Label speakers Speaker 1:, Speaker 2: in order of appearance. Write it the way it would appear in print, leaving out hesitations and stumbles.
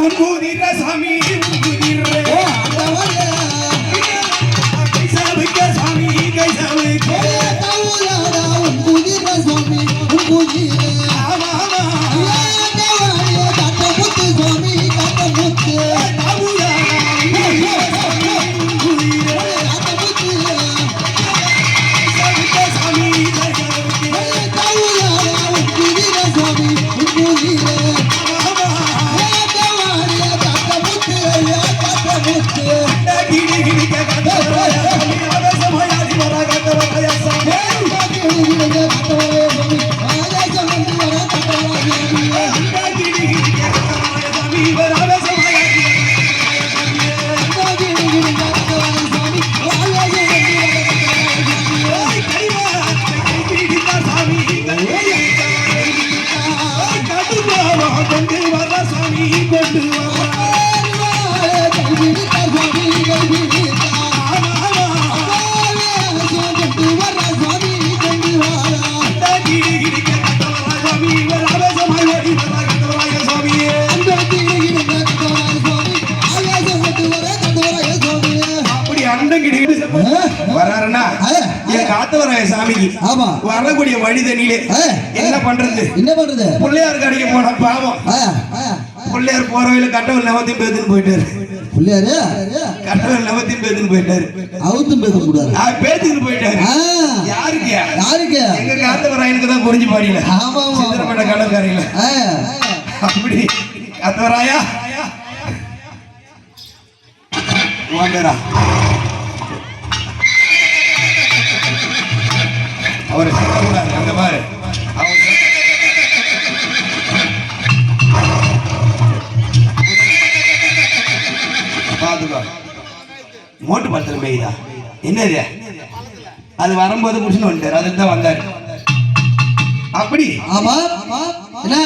Speaker 1: உன்பூதிர சாமி உன்பூதிர கைசாவுக்க சாமி கைசாவுக்க
Speaker 2: உன்பூதிர சாமி உன்பூதிர
Speaker 1: சாமிக்கு வரக்கூடிய வழிதனிலே என்ன பண்றது பிள்ளையார் கடைக்கு போன பாவம் பிள்ளையார் போற வழியில கட்டவல் நவத்தையும் பேத்துன்னு போயிட்டாரு
Speaker 2: பிள்ளையாரு
Speaker 1: கட்டவல் நவத்தையும் பேத்துன்னு போயிட்டாரு
Speaker 2: அவுத்தும் பேச கூடாது
Speaker 1: பேத்துன்னு போயிட்டாரு யாருக்கு
Speaker 2: யாருக்கு
Speaker 1: எங்க காத்தவராயனுக்கு தான் புரிஞ்சு பாடியில சித்திரப்பட்ட கடற்கரையில அப்படி காத்தவராயா வாங்கடா அவரை சொல்லக்கூடாது அங்க பாரு பாத்துக்கோ மோட்டு பத்திரம் பெய்யுதா என்னது அது வரும்போது புடிச்சுன்னு வந்துட்டாரு அதுக்கு தான் வந்தாரு அப்படி
Speaker 2: ஆமா என்ன